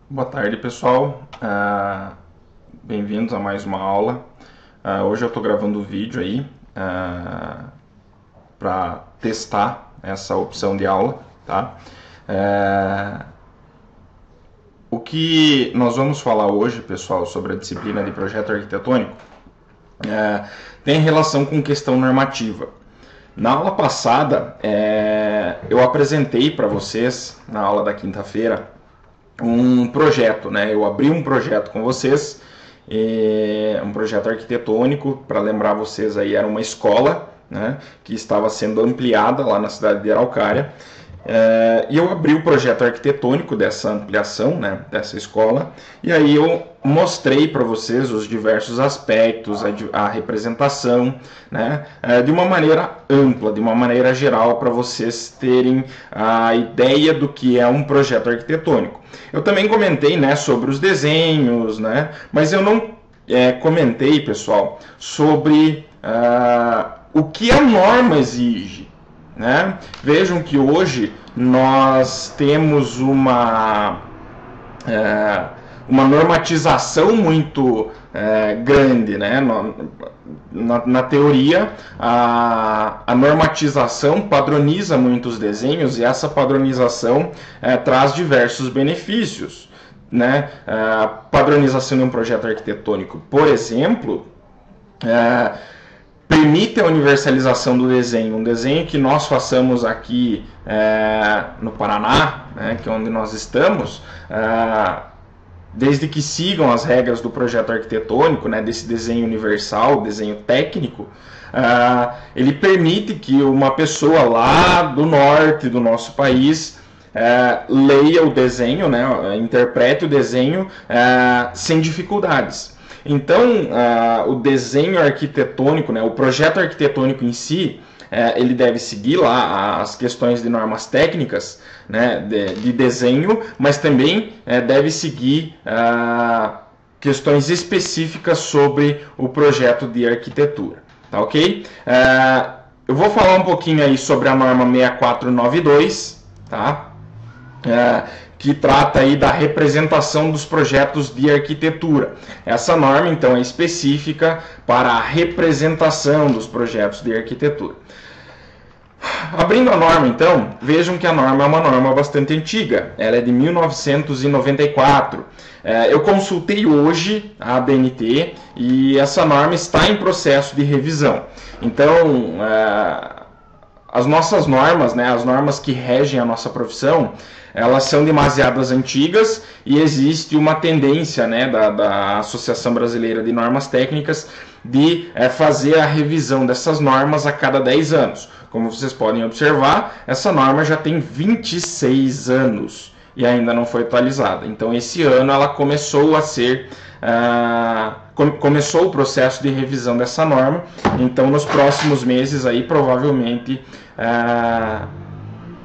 Boa tarde, pessoal. Bem-vindos a mais uma aula. Hoje eu estou gravando o vídeo aí para testar essa opção de aula, tá? O que nós vamos falar hoje, pessoal, sobre a disciplina de projeto arquitetônico tem relação com questão normativa. Na aula passada, eu apresentei para vocês, na aula da quinta-feira, um projeto, né? Eu abri um projeto com vocês, um projeto arquitetônico, para lembrar vocês aí, era uma escola, né, que estava sendo ampliada lá na cidade de Araucária, e eu abri o projeto arquitetônico dessa ampliação, né, dessa escola, e aí eu mostrei para vocês os diversos aspectos, a representação, né, de uma maneira ampla, de uma maneira geral, para vocês terem a ideia do que é um projeto arquitetônico. Eu também comentei, né, sobre os desenhos, né, mas eu não comentei, pessoal, sobre o que a norma exige. Né? Vejam que hoje nós temos uma normatização muito grande, né? Na teoria, a normatização padroniza muitos desenhos e essa padronização traz diversos benefícios. Né? A padronização de um projeto arquitetônico, por exemplo, permite a universalização do desenho. Um desenho que nós façamos aqui no Paraná, né, que é onde nós estamos, desde que sigam as regras do projeto arquitetônico, né, desse desenho universal, desenho técnico, ele permite que uma pessoa lá do norte do nosso país leia o desenho, né, interprete o desenho sem dificuldades. Então, o desenho arquitetônico, né, o projeto arquitetônico em si, ele deve seguir lá as questões de normas técnicas, né, de desenho, mas também deve seguir questões específicas sobre o projeto de arquitetura. Tá ok? Eu vou falar um pouquinho aí sobre a norma 6492, tá? Que trata aí da representação dos projetos de arquitetura. Essa norma, então, é específica para a representação dos projetos de arquitetura. Abrindo a norma, então, vejam que a norma é uma norma bastante antiga. Ela é de 1994. Eu consultei hoje a ABNT e essa norma está em processo de revisão. Então, as nossas normas, né, as normas que regem a nossa profissão, elas são demasiadas antigas e existe uma tendência, né, da Associação Brasileira de Normas Técnicas de fazer a revisão dessas normas a cada 10 anos. Como vocês podem observar, essa norma já tem 26 anos e ainda não foi atualizada. Então, esse ano ela começou a ser... começou o processo de revisão dessa norma. Então, nos próximos meses, aí, provavelmente...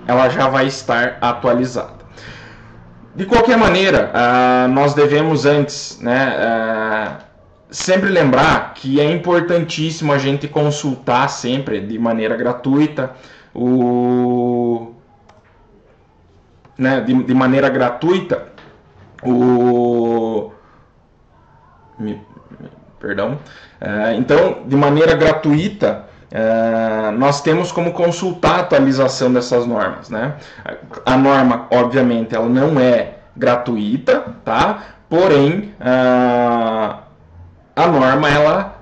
ela já vai estar atualizada. De qualquer maneira, nós devemos antes, né, sempre lembrar que é importantíssimo a gente consultar sempre de maneira gratuita de maneira gratuita então, de maneira gratuita, nós temos como consultar a atualização dessas normas, né? A norma, obviamente, ela não é gratuita, tá? Porém, a norma ela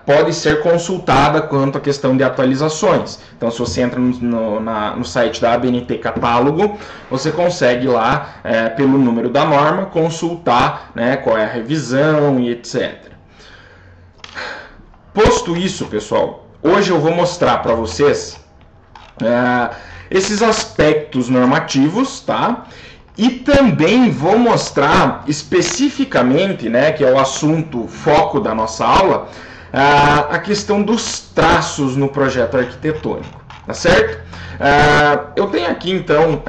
pode ser consultada quanto à questão de atualizações. Então, se você entra no site da ABNT Catálogo, você consegue lá, pelo número da norma, consultar, né, qual é a revisão e etc. Posto isso, pessoal, hoje eu vou mostrar para vocês esses aspectos normativos, tá? E também vou mostrar especificamente, né, que é o assunto foco da nossa aula, a questão dos traços no projeto arquitetônico, tá certo? Eu tenho aqui então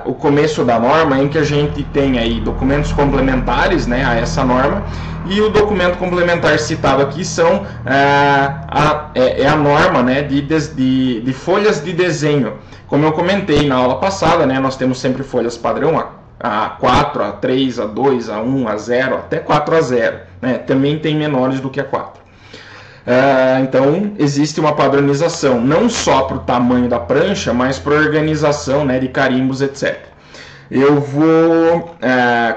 o começo da norma, em que a gente tem aí documentos complementares, né, a essa norma, e o documento complementar citado aqui são a norma, né, de folhas de desenho. Como eu comentei na aula passada, né, nós temos sempre folhas padrão A4, A3, A2, A1, A0, até 4A0, né? Também tem menores do que A4. Então, existe uma padronização, não só para o tamanho da prancha, mas para a organização, né, de carimbos, etc. Eu vou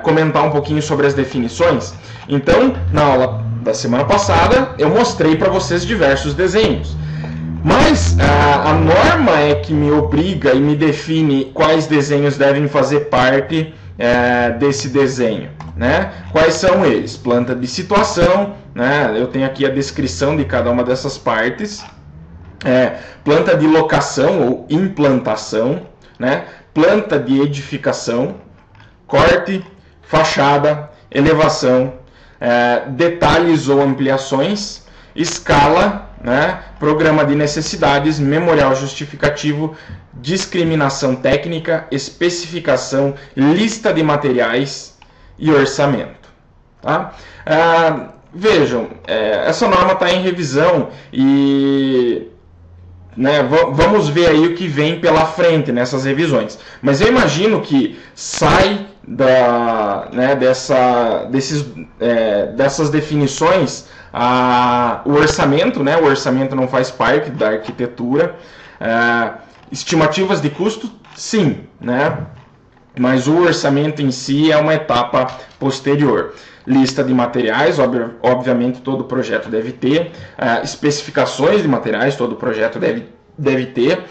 comentar um pouquinho sobre as definições. Então, na aula da semana passada, eu mostrei para vocês diversos desenhos. Mas a norma é que me obriga e me define quais desenhos devem fazer parte desse desenho, né? Quais são eles? Planta de situação, né? Eu tenho aqui a descrição de cada uma dessas partes. Planta de locação ou implantação, né? Planta de edificação, corte, fachada, elevação, detalhes ou ampliações, escala, né? Programa de necessidades, memorial justificativo, discriminação técnica, especificação, lista de materiais e orçamento. Tá? Vejam, essa norma está em revisão e né, vamos ver aí o que vem pela frente nessas revisões. Mas eu imagino que sai dessas definições o orçamento, né? O orçamento não faz parte da arquitetura. Estimativas de custo, sim, né? Mas o orçamento em si é uma etapa posterior. Lista de materiais, obviamente todo projeto deve ter. Especificações de materiais, todo projeto deve ter.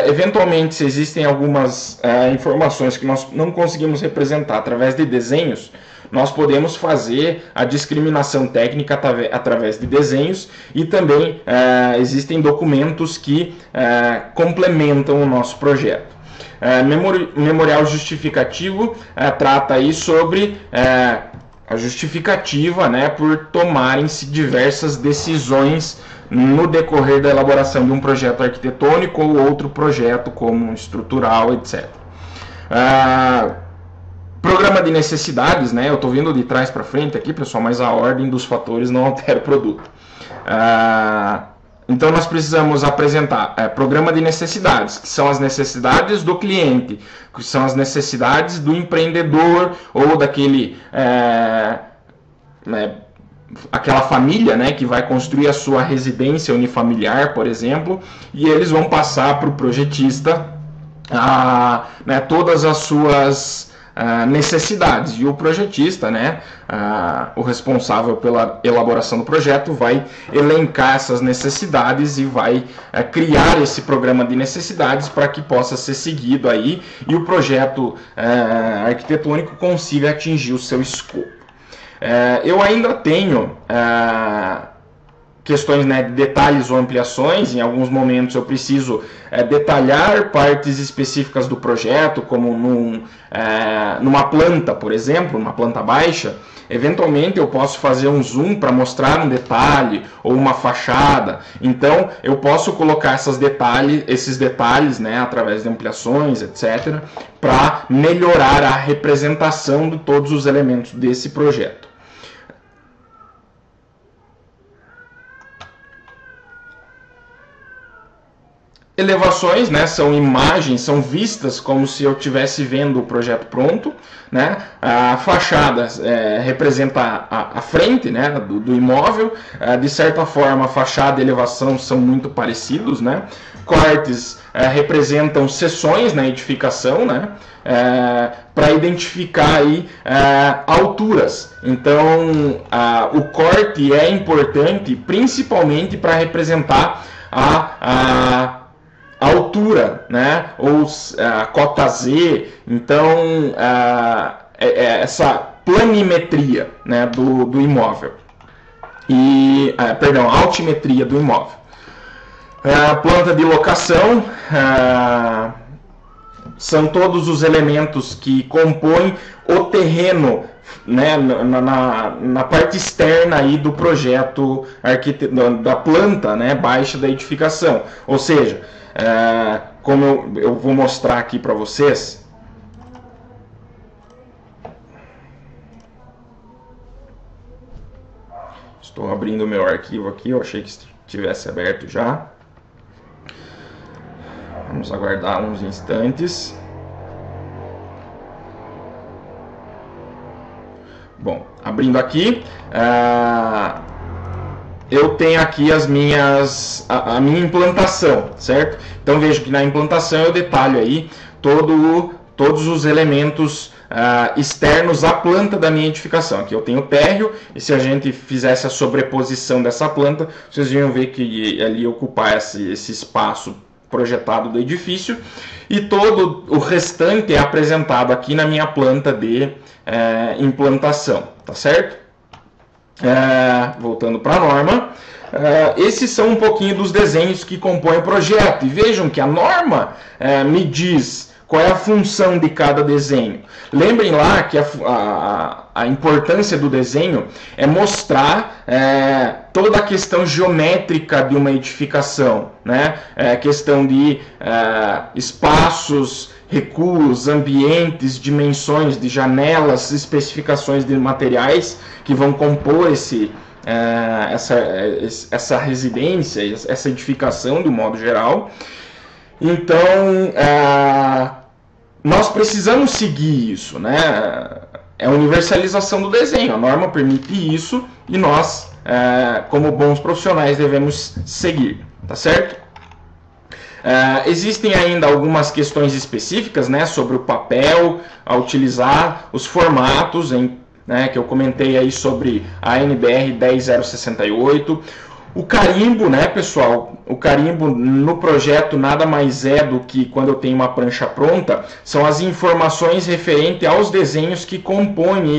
Eventualmente, se existem algumas informações que nós não conseguimos representar através de desenhos, nós podemos fazer a discriminação técnica através de desenhos e também existem documentos que complementam o nosso projeto. Memorial justificativo trata aí sobre a justificativa, né, por tomarem-se diversas decisões no decorrer da elaboração de um projeto arquitetônico ou outro projeto como estrutural, etc. Programa de necessidades, né? Eu estou vindo de trás para frente aqui, pessoal, mas a ordem dos fatores não altera o produto. Então, nós precisamos apresentar programa de necessidades, que são as necessidades do cliente, que são as necessidades do empreendedor ou daquele aquela família, né, que vai construir a sua residência unifamiliar, por exemplo, e eles vão passar para o projetista todas as suas necessidades, e o projetista, né, o responsável pela elaboração do projeto, vai elencar essas necessidades e vai criar esse programa de necessidades para que possa ser seguido aí e o projeto arquitetônico consiga atingir o seu escopo. Eu ainda tenho questões, né, de detalhes ou ampliações. Em alguns momentos eu preciso detalhar partes específicas do projeto, como numa planta, por exemplo, uma planta baixa. Eventualmente eu posso fazer um zoom para mostrar um detalhe ou uma fachada. Então eu posso colocar esses detalhes, né, através de ampliações, etc., para melhorar a representação de todos os elementos desse projeto. Elevações, né, são imagens, são vistas como se eu estivesse vendo o projeto pronto, né? A fachada representa a frente, né, do imóvel. De certa forma, a fachada e a elevação são muito parecidos, né? Cortes representam seções na edificação, né? Para identificar aí alturas. Então, o corte é importante, principalmente para representar a altura, né, ou a cota Z. Então, essa planimetria, né, do imóvel e perdão, altimetria do imóvel. Planta de locação são todos os elementos que compõem o terreno, né, na parte externa aí do projeto da planta, né, baixa da edificação. Ou seja, como eu vou mostrar aqui para vocês, estou abrindo o meu arquivo aqui, eu achei que estivesse aberto já. Vamos aguardar uns instantes. Bom, abrindo aqui, eu tenho aqui a minha implantação, certo? Então vejo que na implantação eu detalho aí todos os elementos externos à planta da minha edificação. Aqui eu tenho o térreo, e se a gente fizesse a sobreposição dessa planta, vocês iam ver que ali ocupar esse espaço projetado do edifício, e todo o restante é apresentado aqui na minha planta de implantação, tá certo? Voltando para a norma, esses são um pouquinho dos desenhos que compõem o projeto, e vejam que a norma me diz qual é a função de cada desenho. Lembrem lá que a importância do desenho é mostrar toda a questão geométrica de uma edificação, né? Questão de espaços, recuos, ambientes, dimensões de janelas, especificações de materiais que vão compor essa residência, essa edificação de um modo geral. Então, nós precisamos seguir isso, né? É a universalização do desenho, a norma permite isso e nós, como bons profissionais, devemos seguir, tá certo? Existem ainda algumas questões específicas, né, sobre o papel a utilizar, os formatos, né, que eu comentei aí sobre a NBR 10068. O carimbo, né, pessoal? O carimbo no projeto nada mais é do que, quando eu tenho uma prancha pronta, são as informações referentes aos desenhos que compõem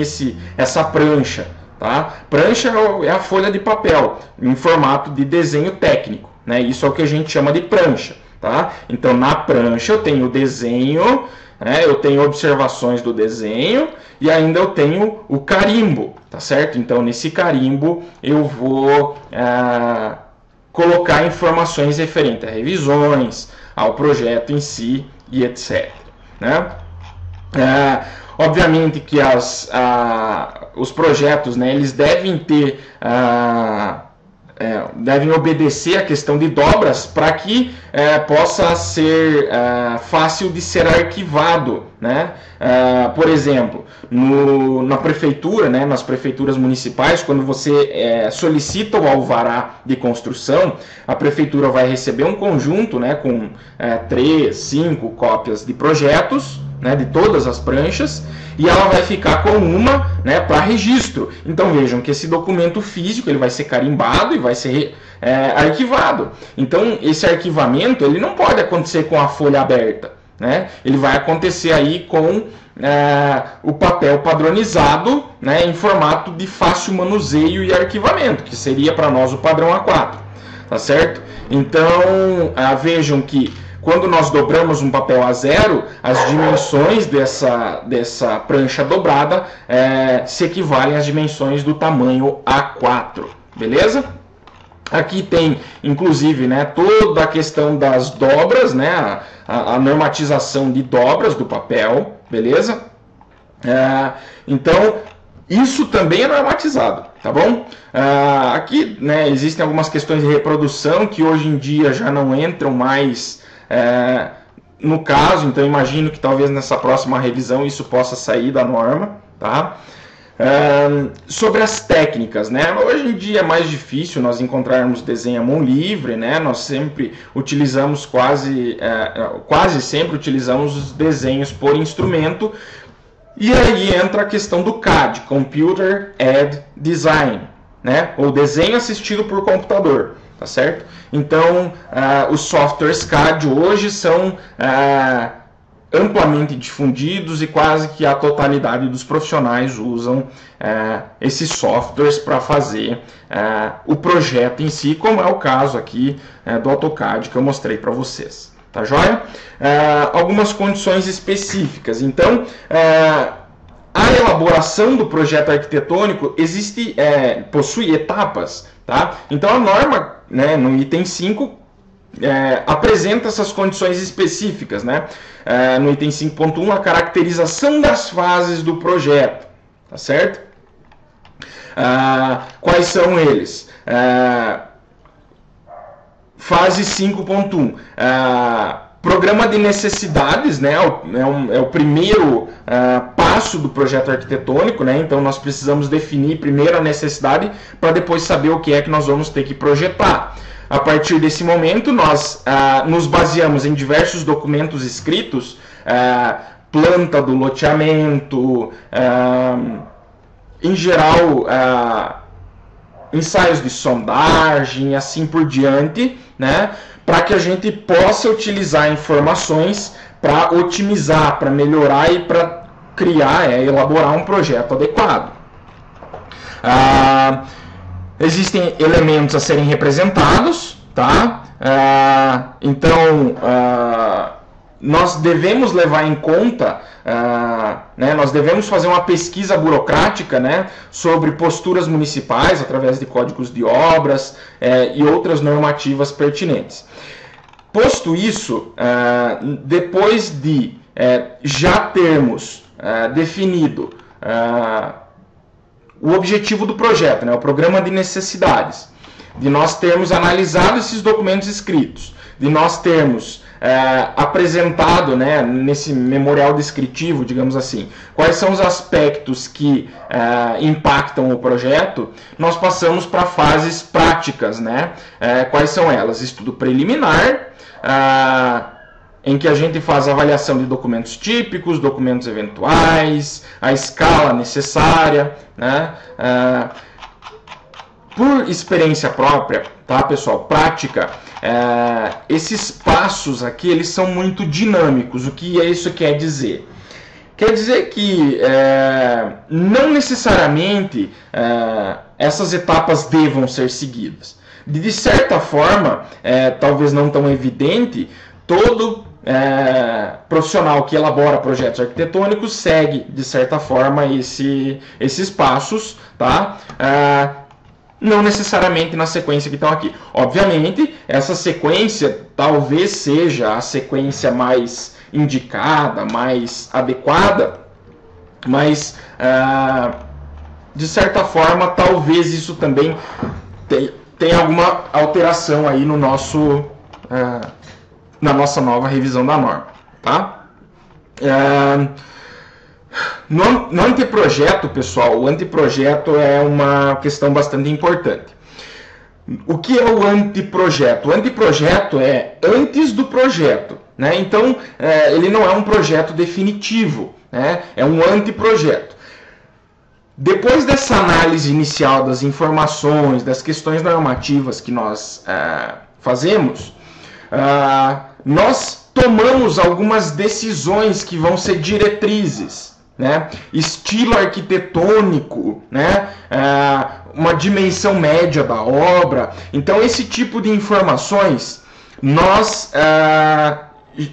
essa prancha, tá? Prancha é a folha de papel em formato de desenho técnico, né? Isso é o que a gente chama de prancha, tá? Então, na prancha eu tenho o desenho, né? Eu tenho observações do desenho e ainda eu tenho o carimbo, tá certo? Então, nesse carimbo eu vou colocar informações referentes a revisões, ao projeto em si e etc, né? Obviamente que os projetos, né, eles devem ter devem obedecer à questão de dobras para que possa ser fácil de ser arquivado, né? Por exemplo, na prefeitura, né, nas prefeituras municipais, quando você solicita o alvará de construção, a prefeitura vai receber um conjunto, né, com 3, 5 cópias de projetos, né, de todas as pranchas, e ela vai ficar com uma, né, para registro. Então vejam que esse documento físico ele vai ser carimbado e vai ser arquivado. Então esse arquivamento ele não pode acontecer com a folha aberta, né? Ele vai acontecer aí com o papel padronizado, né, em formato de fácil manuseio e arquivamento, que seria para nós o padrão A4, tá certo? Então vejam que quando nós dobramos um papel A0, as dimensões dessa prancha dobrada se equivalem às dimensões do tamanho A4, beleza? Aqui tem, inclusive, né, toda a questão das dobras, né, a normatização de dobras do papel, beleza? Então, isso também é normatizado, tá bom? Aqui, né, existem algumas questões de reprodução que hoje em dia já não entram mais no caso, então imagino que talvez nessa próxima revisão isso possa sair da norma, tá? Sobre as técnicas, né? Hoje em dia é mais difícil nós encontrarmos desenho à mão livre, né? Nós sempre utilizamos quase sempre utilizamos os desenhos por instrumento, e aí entra a questão do CAD, Computer Aided Design, né? Ou desenho assistido por computador. Tá certo? Então, os softwares CAD hoje são amplamente difundidos e quase que a totalidade dos profissionais usam esses softwares para fazer o projeto em si, como é o caso aqui do AutoCAD que eu mostrei para vocês. Tá joia? Algumas condições específicas. Então, a elaboração do projeto arquitetônico possui etapas. Tá? Então a norma, né, no item 5 apresenta essas condições específicas, né? No item 5.1 a caracterização das fases do projeto, tá certo? Quais são eles? Fase 5.1 programa de necessidades, né? É o primeiro passo passo do projeto arquitetônico, né? Então nós precisamos definir primeiro a necessidade para depois saber o que é que nós vamos ter que projetar. A partir desse momento, nós nos baseamos em diversos documentos escritos, planta do loteamento, em geral, ensaios de sondagem, assim por diante, né? Para que a gente possa utilizar informações para otimizar, para melhorar e para criar, elaborar um projeto adequado. Existem elementos a serem representados, tá? Então, nós devemos levar em conta, né, nós devemos fazer uma pesquisa burocrática, né, sobre posturas municipais através de códigos de obras e outras normativas pertinentes. Posto isso, depois de já termos definido o objetivo do projeto, né, o programa de necessidades, de nós termos analisado esses documentos escritos, de nós termos apresentado, né, nesse memorial descritivo, digamos assim, quais são os aspectos que impactam o projeto, nós passamos para fases práticas, né? Quais são elas? Estudo preliminar, em que a gente faz a avaliação de documentos típicos, documentos eventuais, a escala necessária, né? Por experiência própria, tá, pessoal, prática, esses passos aqui, eles são muito dinâmicos. O que isso quer dizer? Quer dizer que não necessariamente essas etapas devam ser seguidas. De certa forma, talvez não tão evidente, todo profissional que elabora projetos arquitetônicos segue, de certa forma, esses passos, tá? Não necessariamente na sequência que estão aqui. Obviamente, essa sequência talvez seja a sequência mais indicada, mais adequada, mas, de certa forma, talvez isso também tenha alguma alteração aí no nosso, na nossa nova revisão da norma, tá? No anteprojeto, pessoal, o anteprojeto é uma questão bastante importante. O que é o anteprojeto? O anteprojeto é antes do projeto, né? Então, ele não é um projeto definitivo, né? É um anteprojeto. Depois dessa análise inicial das informações, das questões normativas que nós fazemos, nós tomamos algumas decisões que vão ser diretrizes, né? Estilo arquitetônico, né? Uma dimensão média da obra. Então, esse tipo de informações, nós,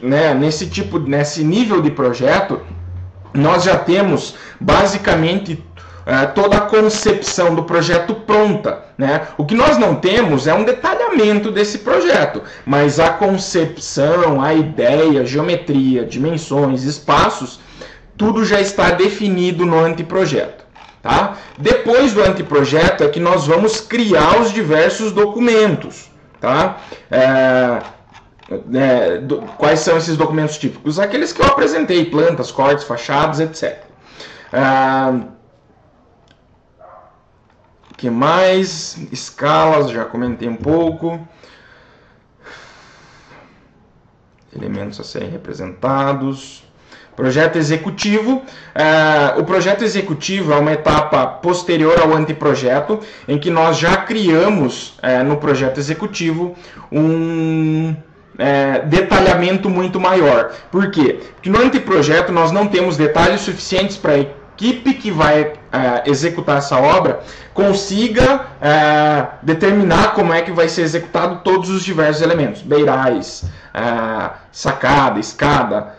né, nesse nível de projeto, nós já temos basicamente toda a concepção do projeto pronta, né? O que nós não temos é um detalhamento desse projeto, mas a concepção, a ideia, geometria, dimensões, espaços, tudo já está definido no anteprojeto, tá? Depois do anteprojeto é que nós vamos criar os diversos documentos, tá? Quais são esses documentos típicos? Aqueles que eu apresentei, plantas, cortes, fachadas, etc. O que mais? Escalas, já comentei um pouco. Elementos a serem representados. Projeto executivo. O projeto executivo é uma etapa posterior ao anteprojeto, em que nós já criamos no projeto executivo um detalhamento muito maior. Por quê? Porque no anteprojeto nós não temos detalhes suficientes para a equipe que vai executar essa obra consiga determinar como é que vai ser executado todos os diversos elementos, beirais, sacada, escada,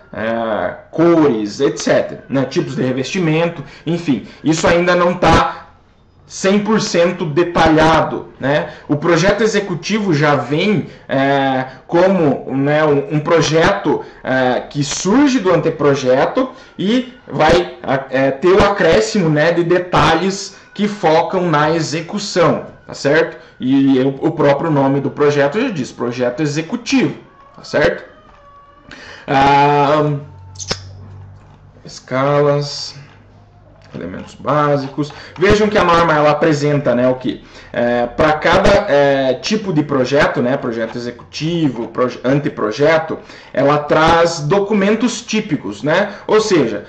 cores, etc., né? Tipos de revestimento, enfim, isso ainda não está 100% detalhado, né? O projeto executivo já vem como, né, um projeto que surge do anteprojeto e vai ter o acréscimo, né, de detalhes que focam na execução, tá certo? E o próprio nome do projeto já diz, projeto executivo, tá certo? Escalas. Elementos básicos. Vejam que a norma ela apresenta, né, o que? Para cada tipo de projeto, né, projeto executivo, anteprojeto, ela traz documentos típicos, né? Ou seja,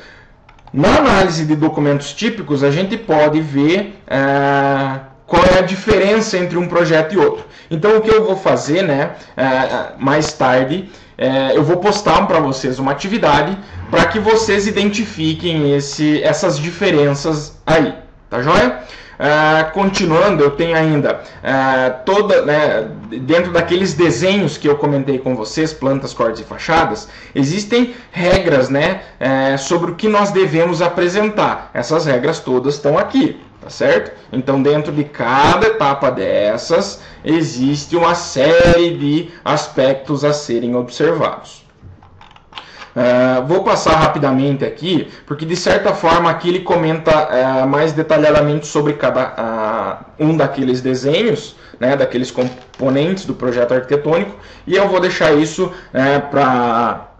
na análise de documentos típicos, a gente pode ver qual é a diferença entre um projeto e outro. Então, o que eu vou fazer, né, mais tarde, eu vou postar para vocês uma atividade para que vocês identifiquem essas diferenças aí, tá joia? Continuando, eu tenho ainda dentro daqueles desenhos que eu comentei com vocês, plantas, cortes e fachadas, existem regras, né, sobre o que nós devemos apresentar. Essas regras todas estão aqui, tá certo? Então, dentro de cada etapa dessas, existe uma série de aspectos a serem observados. Vou passar rapidamente aqui, porque de certa forma aqui ele comenta mais detalhadamente sobre cada um daqueles desenhos, né, daqueles componentes do projeto arquitetônico, e eu vou deixar isso para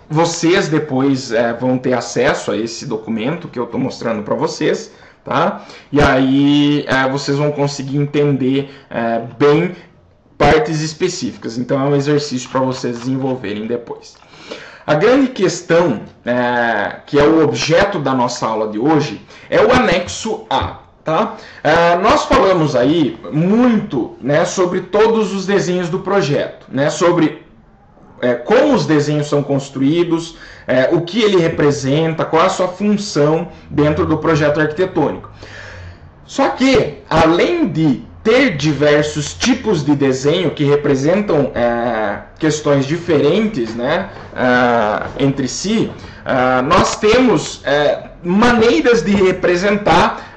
vocês depois vão ter acesso a esse documento que eu estou mostrando para vocês, tá? E aí vocês vão conseguir entender bem partes específicas, então é um exercício para vocês desenvolverem depois. A grande questão, que é o objeto da nossa aula de hoje, é o anexo A. Tá? Nós falamos aí muito, né, sobre todos os desenhos do projeto, né, sobre como os desenhos são construídos, o que ele representa, qual a sua função dentro do projeto arquitetônico. Só que, além de ter diversos tipos de desenho que representam questões diferentes, né, entre si, nós temos maneiras de representar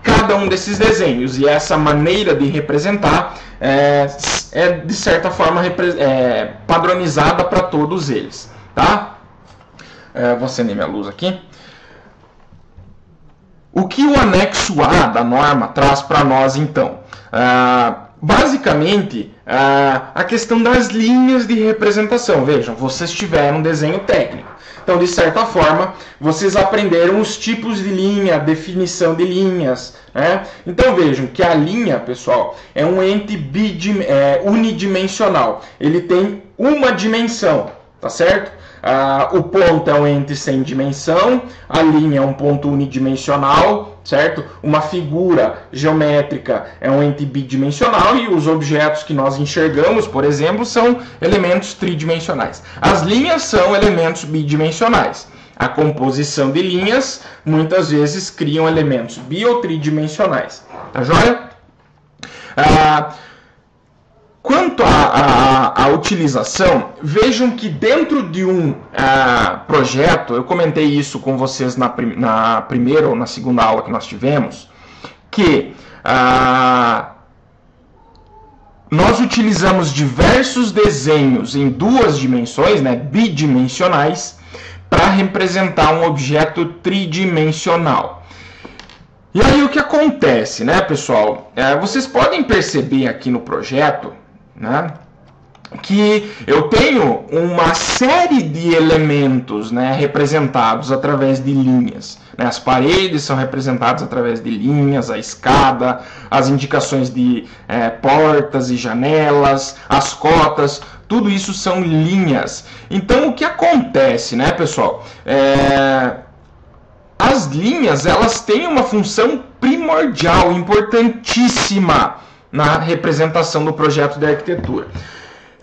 cada um desses desenhos, e essa maneira de representar é de certa forma padronizada para todos eles, tá? Vou acender minha luz aqui. O que o anexo A da norma traz para nós, então? Basicamente, a questão das linhas de representação. Vejam, vocês tiveram um desenho técnico. Então, de certa forma, vocês aprenderam os tipos de linha, a definição de linhas, né? Então, vejam que a linha, pessoal, é um ente unidimensional. Ele tem uma dimensão, tá certo? O ponto é um ente sem dimensão, a linha é um ponto unidimensional, certo? Uma figura geométrica é um ente bidimensional e os objetos que nós enxergamos, por exemplo, são elementos tridimensionais. As linhas são elementos bidimensionais. A composição de linhas muitas vezes criam elementos bi ou tridimensionais. Tá joia? Quanto à utilização, vejam que dentro de um projeto, eu comentei isso com vocês na primeira ou na segunda aula que nós tivemos, que nós utilizamos diversos desenhos em duas dimensões, né, bidimensionais, para representar um objeto tridimensional. E aí o que acontece, né, pessoal? Vocês podem perceber aqui no projeto, né, que eu tenho uma série de elementos, né, representados através de linhas. Né? As paredes são representadas através de linhas, a escada, as indicações de portas e janelas, as cotas, tudo isso são linhas. Então o que acontece, né, pessoal? As linhas, elas têm uma função primordial, importantíssima na representação do projeto de arquitetura.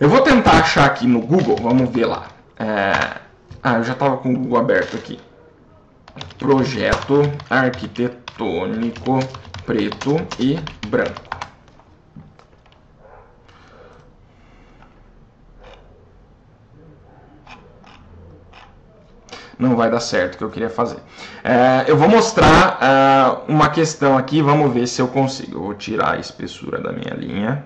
Eu vou tentar achar aqui no Google, vamos ver lá. Eu já estava com o Google aberto aqui. Projeto arquitetônico preto e branco. Não vai dar certo o que eu queria fazer. Eu vou mostrar uma questão aqui, vamos ver se eu consigo. Eu vou tirar a espessura da minha linha.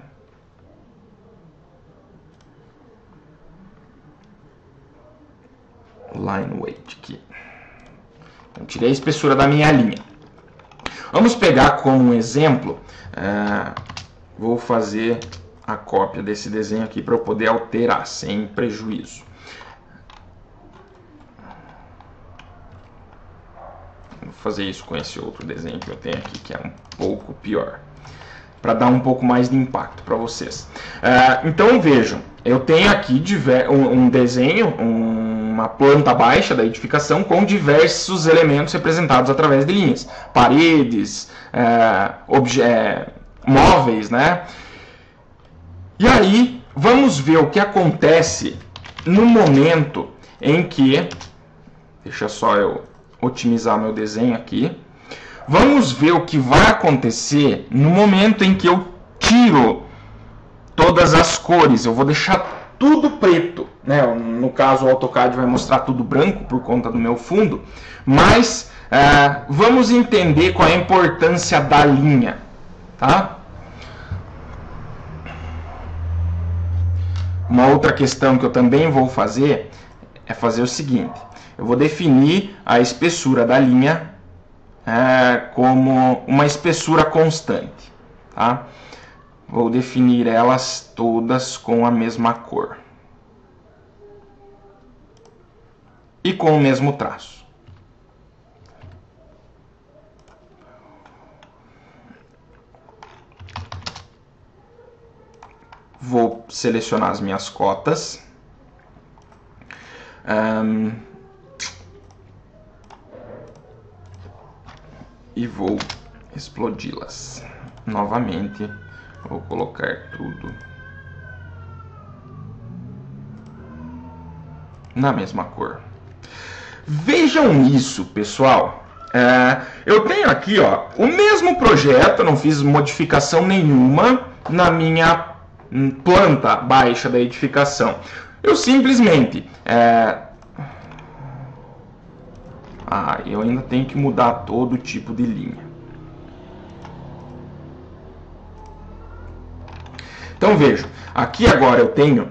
Line weight aqui. Eu tirei a espessura da minha linha. Vamos pegar como exemplo, vou fazer a cópia desse desenho aqui para eu poder alterar sem prejuízo. Vou fazer isso com esse outro desenho que eu tenho aqui, que é um pouco pior, para dar um pouco mais de impacto para vocês. Então vejam, eu tenho aqui um desenho, uma planta baixa da edificação com diversos elementos representados através de linhas, paredes, móveis, né? E aí vamos ver o que acontece no momento em que, deixa só eu otimizar meu desenho aqui. Vamos ver o que vai acontecer no momento em que eu tiro todas as cores. Eu vou deixar tudo preto, né? No caso o AutoCAD vai mostrar tudo branco por conta do meu fundo, mas vamos entender qual é a importância da linha, tá? Uma outra questão que eu também vou fazer é fazer o seguinte: eu vou definir a espessura da linha como uma espessura constante, tá? Vou definir elas todas com a mesma cor e com o mesmo traço. Vou selecionar as minhas cotas. E vou explodi-las. Novamente, vou colocar tudo na mesma cor. Vejam isso, pessoal. Eu tenho aqui, ó, o mesmo projeto, não fiz modificação nenhuma na minha planta baixa da edificação. Eu simplesmente eu ainda tenho que mudar todo tipo de linha. Então vejam, aqui agora eu tenho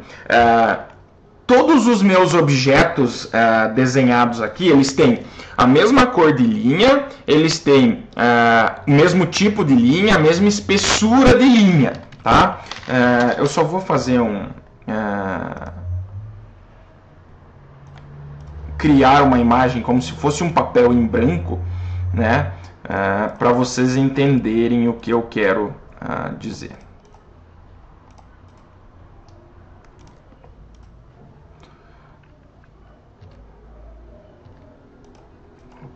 todos os meus objetos desenhados aqui, eles têm a mesma cor de linha, eles têm o mesmo tipo de linha, a mesma espessura de linha, tá? Eu só vou fazer criar uma imagem como se fosse um papel em branco, né? Para vocês entenderem o que eu quero dizer.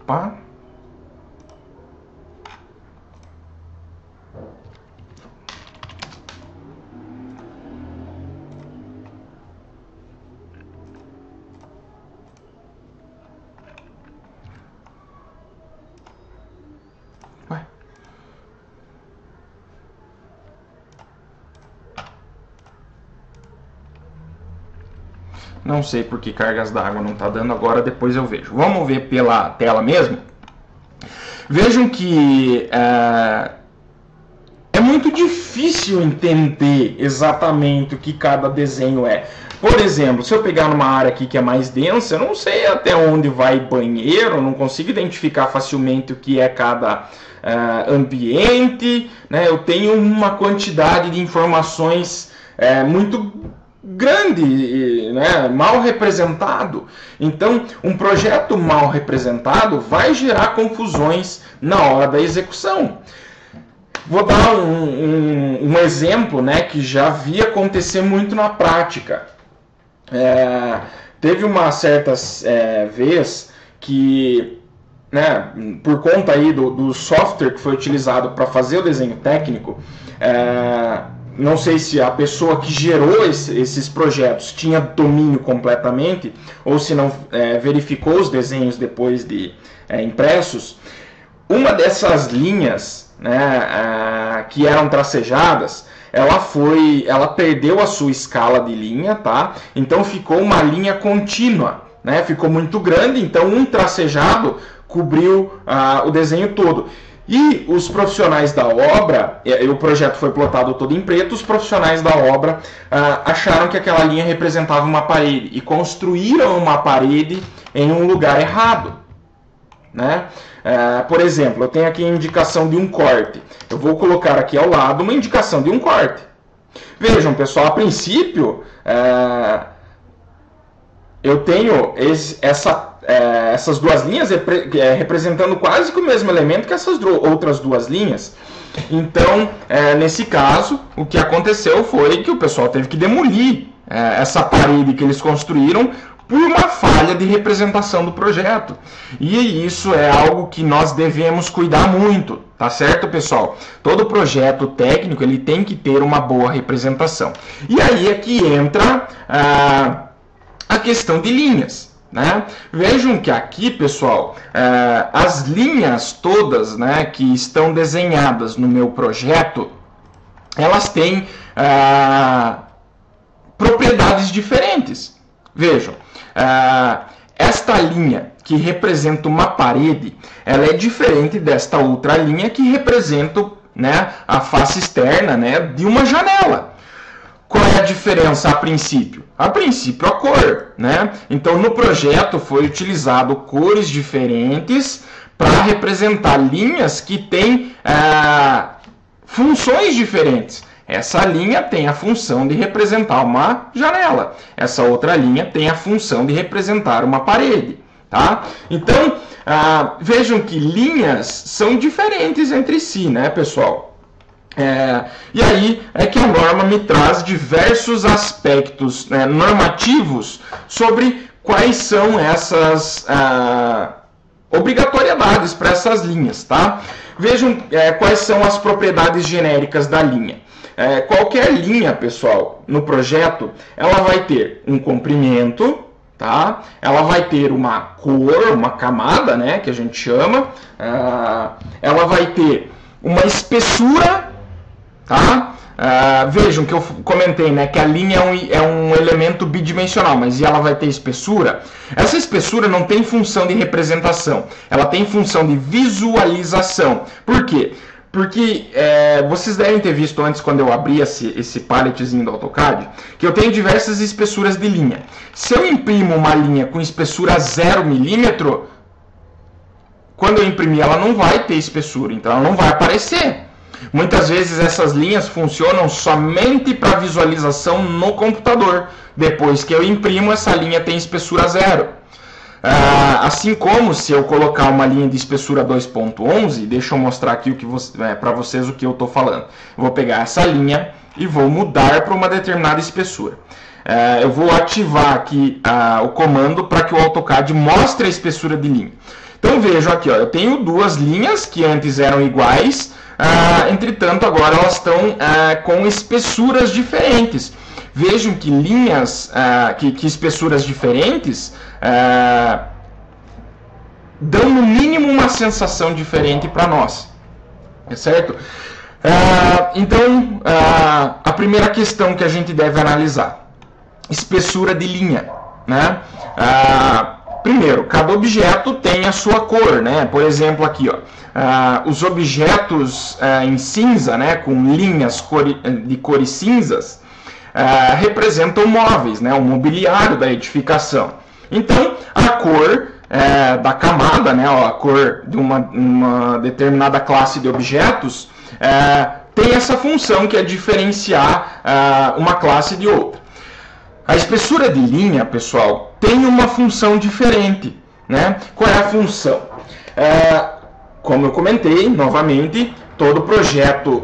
Opa. Não sei por que cargas d'água não está dando agora, depois eu vejo. Vamos ver pela tela mesmo. Vejam que é muito difícil entender exatamente o que cada desenho é. Por exemplo, se eu pegar numa área aqui que é mais densa, eu não sei até onde vai banheiro, não consigo identificar facilmente o que é cada ambiente, né? Eu tenho uma quantidade de informações muito grande, né, mal representado. Então, um projeto mal representado vai gerar confusões na hora da execução. Vou dar um exemplo, né, que já vi acontecer muito na prática. Teve uma certa vez que, né, por conta aí do software que foi utilizado para fazer o desenho técnico, não sei se a pessoa que gerou esses projetos tinha domínio completamente, ou se não verificou os desenhos depois de impressos. Uma dessas linhas, né, que eram tracejadas, ela perdeu a sua escala de linha, tá? Então ficou uma linha contínua, né? Ficou muito grande, então um tracejado cobriu o desenho todo. E os profissionais da obra, o projeto foi plotado todo em preto, os profissionais da obra acharam que aquela linha representava uma parede e construíram uma parede em um lugar errado, né? Por exemplo, eu tenho aqui a indicação de um corte. Eu vou colocar aqui ao lado uma indicação de um corte. Vejam, pessoal, a princípio eu tenho essas duas linhas representando quase que o mesmo elemento que essas outras duas linhas. Então, nesse caso, o que aconteceu foi que o pessoal teve que demolir essa parede que eles construíram por uma falha de representação do projeto. E isso é algo que nós devemos cuidar muito, tá certo, pessoal? Todo projeto técnico ele tem que ter uma boa representação. E aí é que entra a questão de linhas. Né? Vejam que aqui, pessoal, as linhas todas, né, que estão desenhadas no meu projeto, elas têm propriedades diferentes. Vejam, esta linha que representa uma parede, ela é diferente desta outra linha que representa, né, a face externa, né, de uma janela. Qual é a diferença a princípio? A princípio, a cor, né? Então, no projeto foi utilizado cores diferentes para representar linhas que têm funções diferentes. Essa linha tem a função de representar uma janela. Essa outra linha tem a função de representar uma parede, tá? Então, vejam que linhas são diferentes entre si, né, pessoal? E aí é que a norma me traz diversos aspectos normativos sobre quais são essas obrigatoriedades para essas linhas, tá? Vejam quais são as propriedades genéricas da linha. Qualquer linha, pessoal, no projeto, ela vai ter um comprimento, tá? Ela vai ter uma cor, uma camada, né, que a gente chama. Ela vai ter uma espessura, tá? Vejam que eu comentei, né, que a linha é um elemento bidimensional, mas e ela vai ter espessura? Essa espessura não tem função de representação, ela tem função de visualização. Por quê? Porque vocês devem ter visto antes, quando eu abri esse palletzinho do AutoCAD, que eu tenho diversas espessuras de linha. Se eu imprimo uma linha com espessura 0 milímetro, quando eu imprimir ela não vai ter espessura, então ela não vai aparecer. Muitas vezes essas linhas funcionam somente para visualização no computador. Depois que eu imprimo, essa linha tem espessura 0. Assim como se eu colocar uma linha de espessura 2.11, deixa eu mostrar aqui para vocês o que eu estou falando. Eu vou pegar essa linha e vou mudar para uma determinada espessura. Eu vou ativar aqui o comando para que o AutoCAD mostre a espessura de linha. Então vejam aqui, ó, eu tenho duas linhas que antes eram iguais, entretanto agora elas estão com espessuras diferentes. Vejam que linhas, que espessuras diferentes dão no mínimo uma sensação diferente para nós, certo? Então, a primeira questão que a gente deve analisar: espessura de linha, né? Primeiro, cada objeto tem a sua cor, né? Por exemplo, aqui, ó, os objetos em cinza, né, com linhas de cores cinzas, representam móveis, né, o mobiliário da edificação. Então, a cor da camada, né, a cor de uma determinada classe de objetos, tem essa função que é diferenciar uma classe de outra. A espessura de linha, pessoal, tem uma função diferente, né? Qual é a função? Como eu comentei, novamente, todo projeto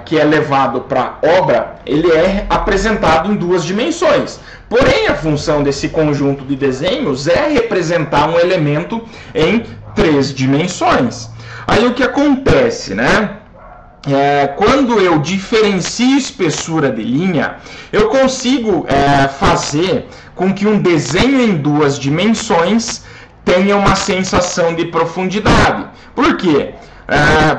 que é levado para obra, ele é apresentado em duas dimensões. Porém, a função desse conjunto de desenhos é representar um elemento em 3 dimensões. Aí o que acontece, né? Quando eu diferencio espessura de linha, eu consigo fazer com que um desenho em 2 dimensões tenha uma sensação de profundidade. Por quê?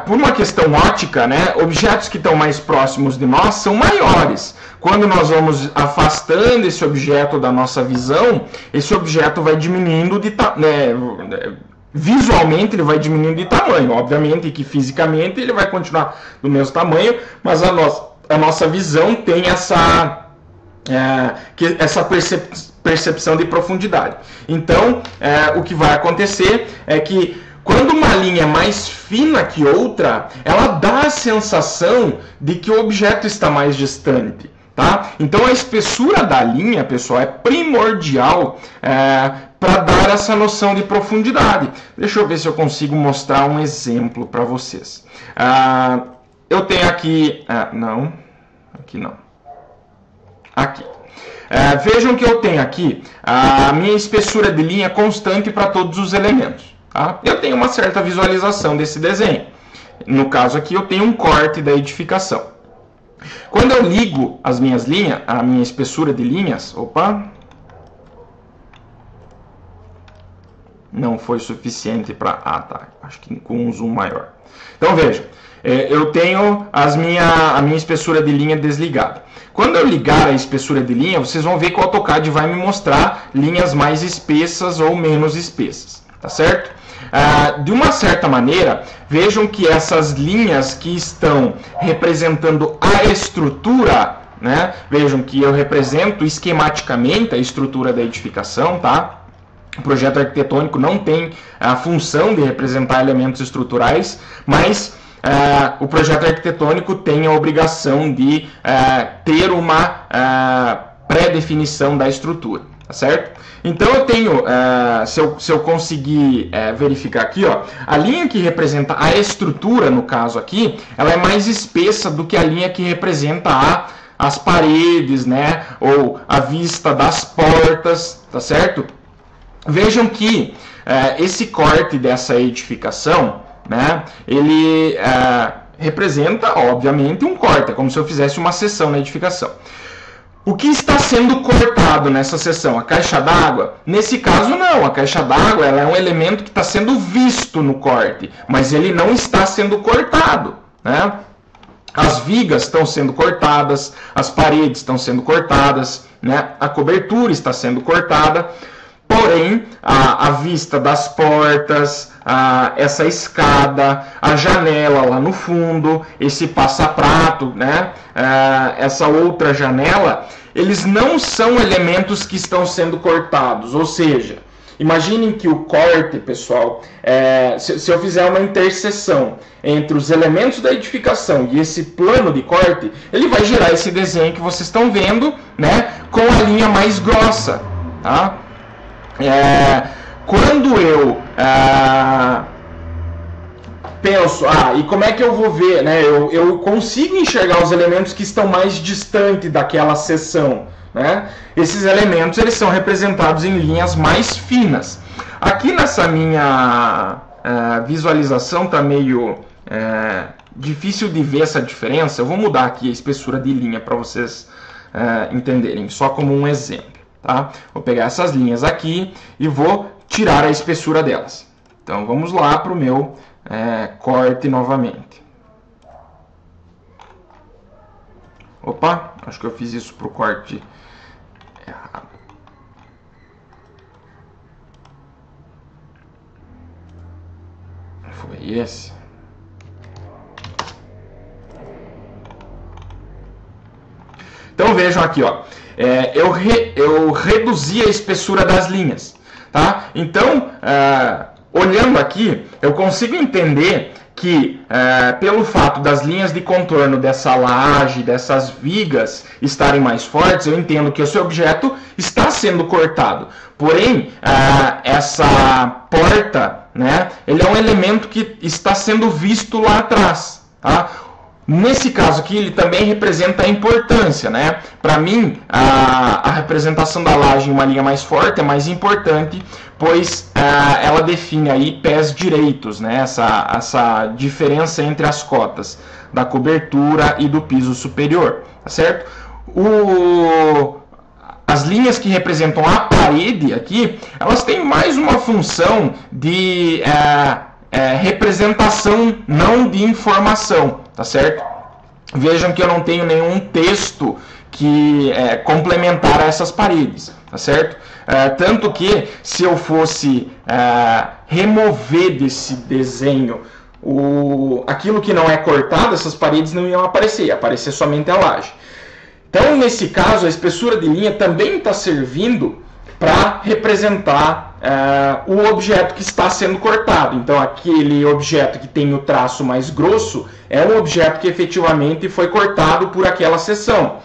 Por uma questão óptica, né, objetos que estão mais próximos de nós são maiores. Quando nós vamos afastando esse objeto da nossa visão, esse objeto vai diminuindo de visualmente ele vai diminuindo de tamanho. Obviamente que fisicamente ele vai continuar do mesmo tamanho, mas a nossa visão tem essa percepção de profundidade. Então, o que vai acontecer é que quando uma linha é mais fina que outra, ela dá a sensação de que o objeto está mais distante, Tá? Então a espessura da linha, pessoal, é primordial para dar essa noção de profundidade. Deixa eu ver se eu consigo mostrar um exemplo para vocês. Eu tenho aqui... não, aqui não. Aqui. Vejam que eu tenho aqui a minha espessura de linha constante para todos os elementos. Tá? Eu tenho uma certa visualização desse desenho. No caso aqui, eu tenho um corte da edificação. Quando eu ligo as minhas linhas, a minha espessura de linhas, não foi suficiente para... tá, acho que com um zoom maior. Então vejam, eu tenho a minha espessura de linha desligada. Quando eu ligar a espessura de linha, vocês vão ver que o AutoCAD vai me mostrar linhas mais espessas ou menos espessas, tá certo? De uma certa maneira, vejam que essas linhas que estão representando a estrutura, né? Vejam que eu represento esquematicamente a estrutura da edificação, tá? O projeto arquitetônico não tem a função de representar elementos estruturais, mas o projeto arquitetônico tem a obrigação de ter uma pré-definição da estrutura, tá certo? Então eu tenho, se eu conseguir verificar aqui, ó, a linha que representa a estrutura, no caso aqui, ela é mais espessa do que a linha que representa as paredes, né, ou a vista das portas, tá certo? Vejam que esse corte dessa edificação, né, ele representa, obviamente, um corte, é como se eu fizesse uma seção na edificação. O que está sendo cortado nessa seção? A caixa d'água? Nesse caso, não. A caixa d'água é um elemento que está sendo visto no corte, mas ele não está sendo cortado, né? As vigas estão sendo cortadas, as paredes estão sendo cortadas, né? A cobertura está sendo cortada, porém, a vista das portas, essa escada, a janela lá no fundo, esse passaprato, né? Essa outra janela, eles não são elementos que estão sendo cortados. Ou seja, imaginem que o corte, pessoal, se eu fizer uma interseção entre os elementos da edificação e esse plano de corte, ele vai gerar esse desenho que vocês estão vendo, né? Com a linha mais grossa, tá? Quando eu penso, e como é que eu vou ver, né? Eu consigo enxergar os elementos que estão mais distantes daquela seção, né? Esses elementos, eles são representados em linhas mais finas. Aqui nessa minha visualização está meio difícil de ver essa diferença. Eu vou mudar aqui a espessura de linha para vocês entenderem, só como um exemplo. Tá? Vou pegar essas linhas aqui e vou tirar a espessura delas. Então vamos lá para o meu corte novamente. Opa, acho que eu fiz isso para o corte errado. Foi esse. Então vejam aqui, ó. Eu reduzi a espessura das linhas, tá? Então, olhando aqui, eu consigo entender que, pelo fato das linhas de contorno dessa laje, dessas vigas estarem mais fortes, eu entendo que esse objeto está sendo cortado. Porém, essa porta, né, ele é um elemento que está sendo visto lá atrás, tá? Nesse caso aqui, ele também representa a importância, né? Para mim, a representação da laje em uma linha mais forte é mais importante, pois ela define aí pés direitos, né? Essa diferença entre as cotas da cobertura e do piso superior, tá certo? As linhas que representam a parede aqui, elas têm mais uma função de representação, não de informação, tá certo? Vejam que eu não tenho nenhum texto que complementar a essas paredes, tá certo? Tanto que, se eu fosse remover desse desenho aquilo que não é cortado, essas paredes não iam aparecer somente a laje. Então, nesse caso, a espessura de linha também está servindo para representar o objeto que está sendo cortado. Então, aquele objeto que tem o traço mais grosso é um objeto que efetivamente foi cortado por aquela seção.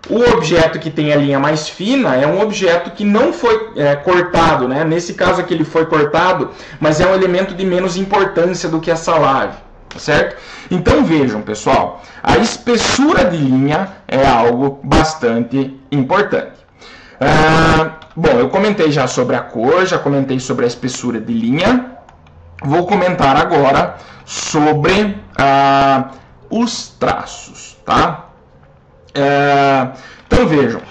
O objeto que tem a linha mais fina é um objeto que não foi cortado, né? Nesse caso aqui ele foi cortado, mas é um elemento de menos importância do que essa lave, certo? Então vejam, pessoal, a espessura de linha é algo bastante importante. Bom, eu comentei já sobre a cor, já comentei sobre a espessura de linha. Vou comentar agora sobre os traços, tá? Então vejam,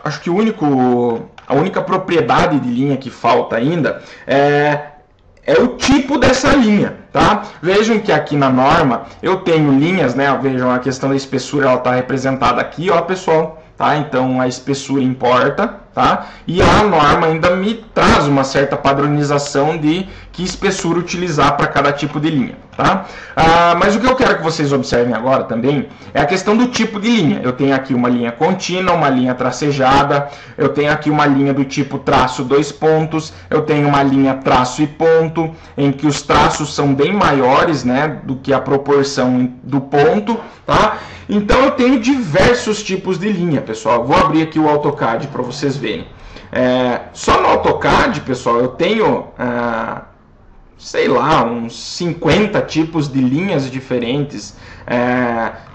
acho que a única propriedade de linha que falta ainda é o tipo dessa linha, tá? Vejam que aqui na norma eu tenho linhas, né? Vejam a questão da espessura, ela está representada aqui, ó, pessoal, tá? Então a espessura importa, tá? E a norma ainda me traz uma certa padronização de que espessura utilizar para cada tipo de linha, tá? Mas o que eu quero que vocês observem agora também é a questão do tipo de linha. Eu tenho aqui uma linha contínua, uma linha tracejada, eu tenho aqui uma linha do tipo traço 2 pontos, eu tenho uma linha traço e ponto, em que os traços são bem maiores, né, do que a proporção do ponto, tá? Então eu tenho diversos tipos de linha, pessoal. Vou abrir aqui o AutoCAD para vocês verem. Só no AutoCAD, pessoal, eu tenho, sei lá, uns 50 tipos de linhas diferentes.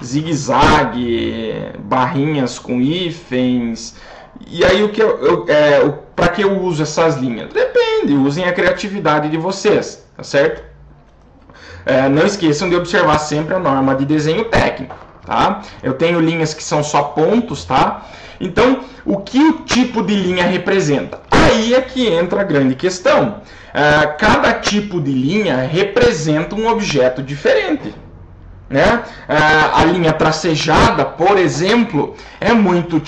Zigue-zague, barrinhas com hífens. E aí para que eu uso essas linhas? Depende, usem a criatividade de vocês, tá certo? Não esqueçam de observar sempre a norma de desenho técnico. Tá? Eu tenho linhas que são só pontos, tá? Então, o que o tipo de linha representa? Aí é que entra a grande questão. Cada tipo de linha representa um objeto diferente, né? A linha tracejada, por exemplo, é muito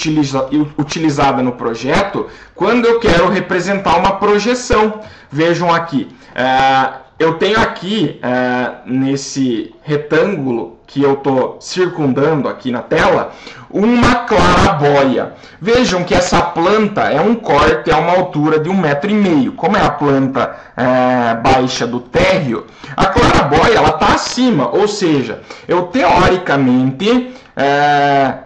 utilizada no projeto quando eu quero representar uma projeção. Vejam aqui. Eu tenho aqui, nesse retângulo que eu estou circundando aqui na tela, uma clarabóia. Vejam que essa planta é um corte a uma altura de 1,5 m. Como é a planta baixa do térreo, a clarabóia está acima, ou seja, eu teoricamente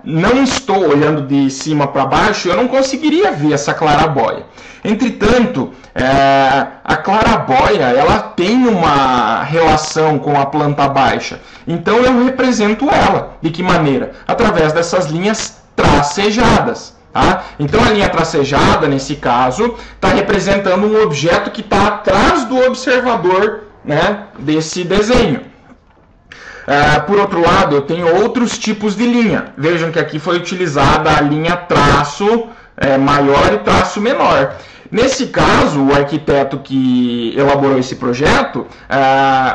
não estou olhando de cima para baixo, eu não conseguiria ver essa clarabóia. Entretanto, a clarabóia ela tem uma relação com a planta baixa, então eu represento ela. De que maneira? Através dessas linhas tracejadas. Tá? Então a linha tracejada, nesse caso, está representando um objeto que está atrás do observador, né, desse desenho. Por outro lado, eu tenho outros tipos de linha. Vejam que aqui foi utilizada a linha traço maior e traço menor. Nesse caso, o arquiteto que elaborou esse projeto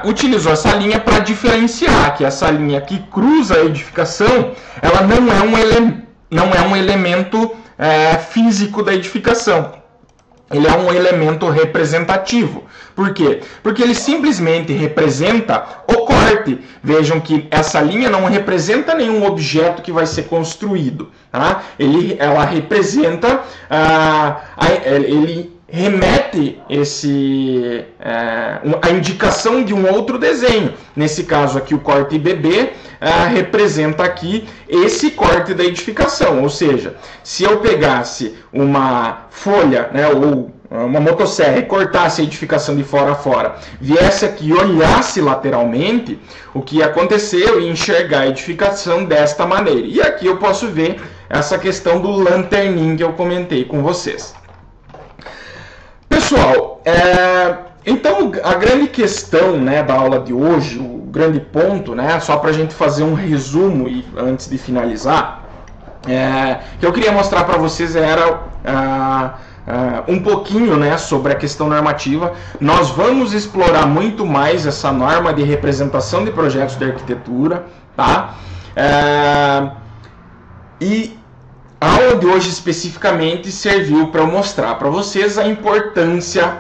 utilizou essa linha para diferenciar que essa linha que cruza a edificação, ela não é um elemento físico da edificação. Ele é um elemento representativo. Por quê? Porque ele simplesmente representa o corte. Vejam que essa linha não representa nenhum objeto que vai ser construído. Tá? Ela representa, ele remete a indicação de um outro desenho. Nesse caso aqui, o corte BB representa aqui esse corte da edificação. Ou seja, se eu pegasse uma folha, né, ou uma motosserra e cortasse a edificação de fora a fora, viesse aqui e olhasse lateralmente, o que aconteceu e enxergar a edificação desta maneira. E aqui eu posso ver essa questão do lanterninho que eu comentei com vocês. Pessoal, então a grande questão, né, da aula de hoje, o grande ponto, né, só para a gente fazer um resumo e antes de finalizar, que eu queria mostrar para vocês era um pouquinho, né, sobre a questão normativa. Nós vamos explorar muito mais essa norma de representação de projetos de arquitetura, tá? E a aula de hoje especificamente serviu para mostrar para vocês a importância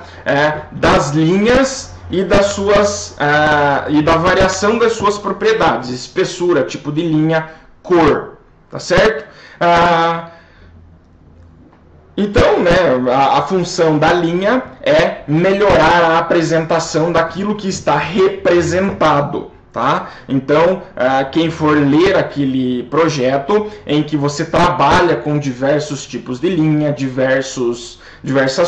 das linhas e das suas e da variação das suas propriedades, espessura, tipo de linha, cor, tá certo? Então, né, a função da linha é melhorar a apresentação daquilo que está representado, Tá? Então, quem for ler aquele projeto em que você trabalha com diversos tipos de linha, diversas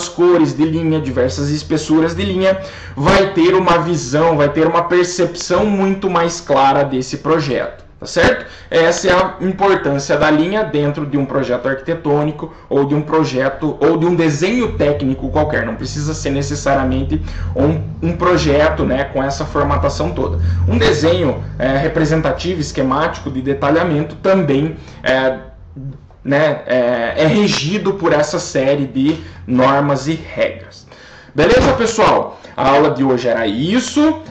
cores de linha, diversas espessuras de linha, vai ter uma visão, vai ter uma percepção muito mais clara desse projeto. Tá certo? Essa é a importância da linha dentro de um projeto arquitetônico ou de um projeto ou de um desenho técnico qualquer. Não precisa ser necessariamente um projeto, né, com essa formatação toda. Um desenho representativo, esquemático, de detalhamento também é regido por essa série de normas e regras. Beleza, pessoal? A aula de hoje era isso.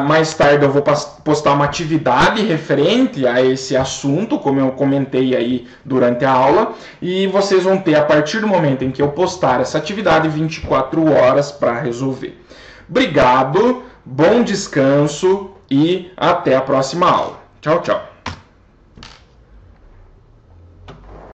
Mais tarde eu vou postar uma atividade referente a esse assunto, como eu comentei aí durante a aula. E vocês vão ter, a partir do momento em que eu postar essa atividade, 24 horas para resolver. Obrigado, bom descanso e até a próxima aula. Tchau, tchau.